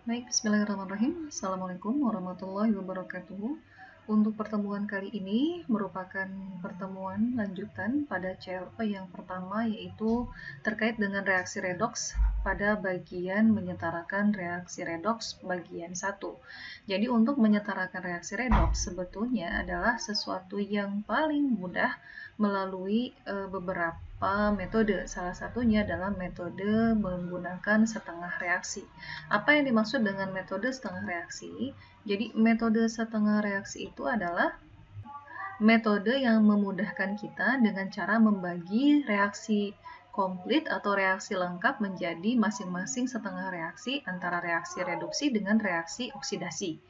Baik, bismillahirrahmanirrahim. Assalamualaikum warahmatullahi wabarakatuh. Untuk pertemuan kali ini merupakan pertemuan lanjutan pada CLP yang pertama, yaitu terkait dengan reaksi redoks pada bagian menyetarakan reaksi redoks bagian 1. Jadi untuk menyetarakan reaksi redoks sebetulnya adalah sesuatu yang paling mudah melalui beberapa metode. Salah satunya adalah metode menggunakan setengah reaksi. Apa yang dimaksud dengan metode setengah reaksi? Jadi metode setengah reaksi itu adalah metode yang memudahkan kita dengan cara membagi reaksi komplit atau reaksi lengkap menjadi masing-masing setengah reaksi antara reaksi reduksi dengan reaksi oksidasi.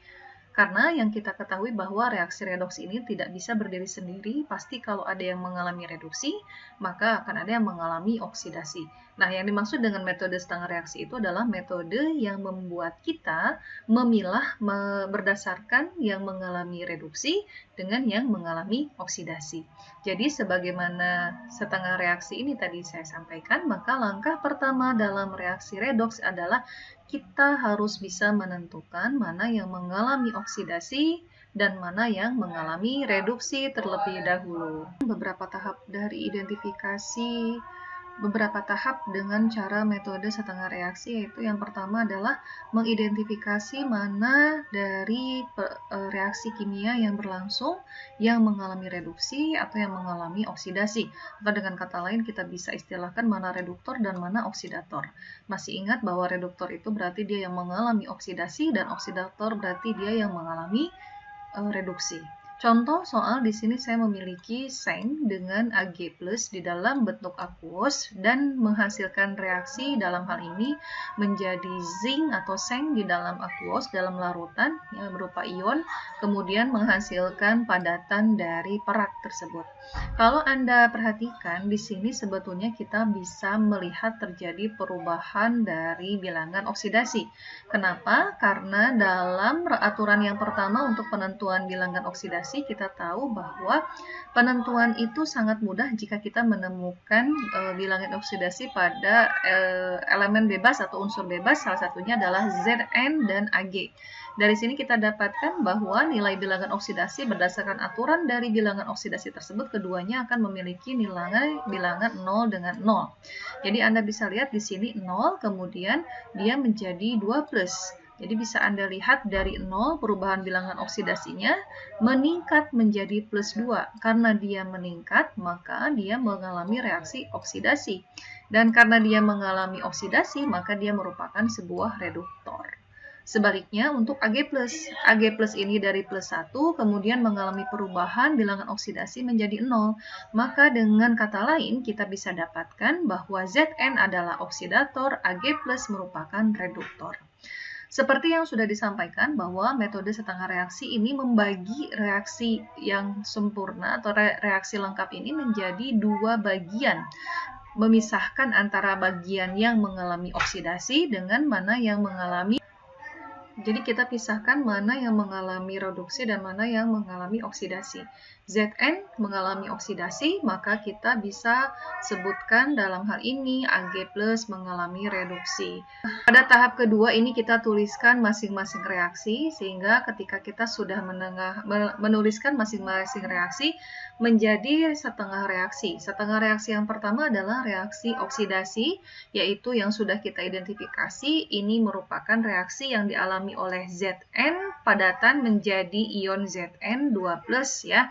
Karena yang kita ketahui bahwa reaksi redoks ini tidak bisa berdiri sendiri, pasti kalau ada yang mengalami reduksi, maka akan ada yang mengalami oksidasi. Nah, yang dimaksud dengan metode setengah reaksi itu adalah metode yang membuat kita memilah berdasarkan yang mengalami reduksi dengan yang mengalami oksidasi. Jadi, sebagaimana setengah reaksi ini tadi saya sampaikan, maka langkah pertama dalam reaksi redoks adalah kita harus bisa menentukan mana yang mengalami oksidasi dan mana yang mengalami reduksi terlebih dahulu. Beberapa tahap dengan cara metode setengah reaksi, yaitu yang pertama adalah mengidentifikasi mana dari reaksi kimia yang berlangsung yang mengalami reduksi atau yang mengalami oksidasi. Atau dengan kata lain kita bisa istilahkan mana reduktor dan mana oksidator. Masih ingat bahwa reduktor itu berarti dia yang mengalami oksidasi dan oksidator berarti dia yang mengalami reduksi. Contoh soal di sini saya memiliki seng dengan Ag+ di dalam bentuk aqueous dan menghasilkan reaksi dalam hal ini menjadi zinc atau seng di dalam aqueous dalam larutan yang berupa ion, kemudian menghasilkan padatan dari perak tersebut. Kalau Anda perhatikan di sini sebetulnya kita bisa melihat terjadi perubahan dari bilangan oksidasi. Kenapa? Karena dalam aturan yang pertama untuk penentuan bilangan oksidasi kita tahu bahwa penentuan itu sangat mudah jika kita menemukan bilangan oksidasi pada elemen bebas atau unsur bebas, salah satunya adalah Zn dan Ag. Dari sini kita dapatkan bahwa nilai bilangan oksidasi berdasarkan aturan dari bilangan oksidasi tersebut keduanya akan memiliki nilai bilangan 0 dengan 0. Jadi Anda bisa lihat di sini 0, kemudian dia menjadi 2+. Jadi bisa Anda lihat dari 0 perubahan bilangan oksidasinya meningkat menjadi +2. Karena dia meningkat, maka dia mengalami reaksi oksidasi. Dan karena dia mengalami oksidasi, maka dia merupakan sebuah reduktor. Sebaliknya untuk Ag+. Ag+ ini dari +1 kemudian mengalami perubahan bilangan oksidasi menjadi 0. Maka dengan kata lain kita bisa dapatkan bahwa Zn adalah oksidator, Ag+ merupakan reduktor. Seperti yang sudah disampaikan bahwa metode setengah reaksi ini membagi reaksi yang sempurna atau reaksi lengkap ini menjadi dua bagian. Memisahkan antara bagian yang mengalami oksidasi dengan mana yang mengalami. Jadi kita pisahkan mana yang mengalami reduksi dan mana yang mengalami oksidasi. Zn mengalami oksidasi, maka kita bisa sebutkan dalam hal ini Ag+ mengalami reduksi. Pada tahap kedua ini kita tuliskan masing-masing reaksi, sehingga ketika kita sudah menuliskan masing-masing reaksi menjadi setengah reaksi. Setengah reaksi yang pertama adalah reaksi oksidasi, yaitu yang sudah kita identifikasi. Ini merupakan reaksi yang dialami oleh Zn padatan menjadi ion Zn2+ ya.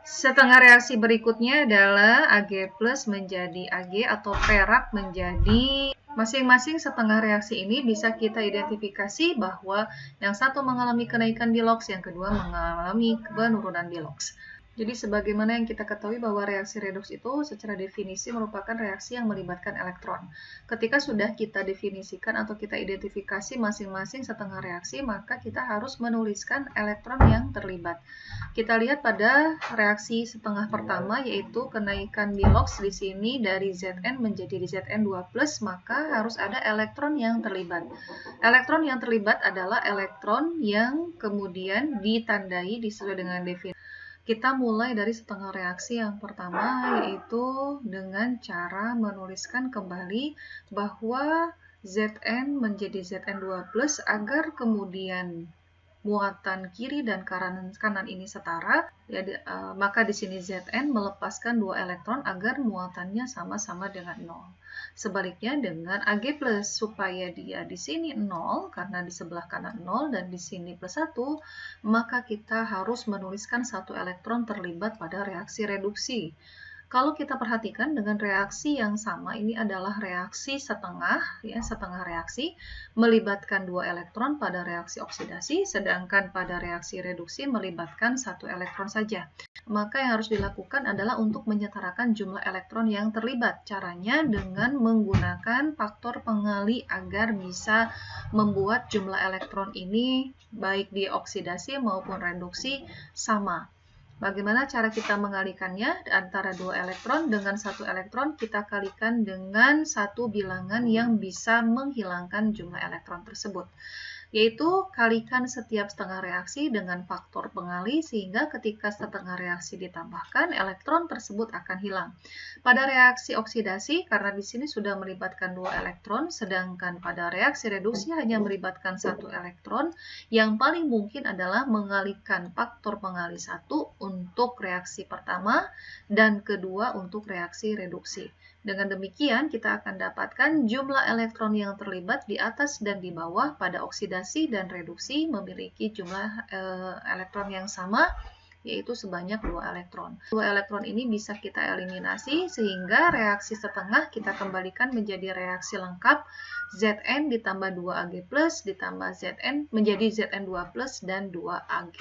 Setengah reaksi berikutnya adalah Ag+ menjadi Ag atau perak menjadi. Masing-masing setengah reaksi ini bisa kita identifikasi bahwa yang satu mengalami kenaikan bilox, yang kedua mengalami penurunan bilox. Jadi sebagaimana yang kita ketahui bahwa reaksi redoks itu secara definisi merupakan reaksi yang melibatkan elektron. Ketika sudah kita definisikan atau kita identifikasi masing-masing setengah reaksi, maka kita harus menuliskan elektron yang terlibat. Kita lihat pada reaksi setengah pertama, yaitu kenaikan bilox di sini dari Zn menjadi Zn2+, maka harus ada elektron yang terlibat. Elektron yang terlibat adalah elektron yang kemudian ditandai sesuai dengan definisi. Kita mulai dari setengah reaksi yang pertama, yaitu dengan cara menuliskan kembali bahwa Zn menjadi Zn2+, agar kemudian muatan kiri dan kanan ini setara, ya, maka di sini Zn melepaskan 2 elektron agar muatannya sama-sama dengan 0. Sebaliknya dengan Ag+, supaya dia di sini 0, karena di sebelah kanan 0 dan di sini +1, maka kita harus menuliskan 1 elektron terlibat pada reaksi reduksi. Kalau kita perhatikan dengan reaksi yang sama, ini adalah reaksi setengah, ya, setengah reaksi, melibatkan 2 elektron pada reaksi oksidasi, sedangkan pada reaksi reduksi melibatkan 1 elektron saja. Maka yang harus dilakukan adalah untuk menyetarakan jumlah elektron yang terlibat. Caranya dengan menggunakan faktor pengali agar bisa membuat jumlah elektron ini, baik di oksidasi maupun reduksi, sama. Bagaimana cara kita mengalikannya? Antara 2 elektron dengan 1 elektron kita kalikan dengan satu bilangan yang bisa menghilangkan jumlah elektron tersebut. Yaitu kalikan setiap setengah reaksi dengan faktor pengali sehingga ketika setengah reaksi ditambahkan, elektron tersebut akan hilang. Pada reaksi oksidasi, karena di sini sudah melibatkan 2 elektron, sedangkan pada reaksi reduksi hanya melibatkan 1 elektron, yang paling mungkin adalah mengalihkan faktor pengali 1 untuk reaksi pertama dan kedua untuk reaksi reduksi. Dengan demikian, kita akan dapatkan jumlah elektron yang terlibat di atas dan di bawah pada oksidasi dan reduksi memiliki jumlah elektron yang sama, yaitu sebanyak 2 elektron. 2 elektron ini bisa kita eliminasi sehingga reaksi setengah kita kembalikan menjadi reaksi lengkap Zn ditambah 2Ag+ ditambah Zn menjadi Zn2+ dan 2Ag.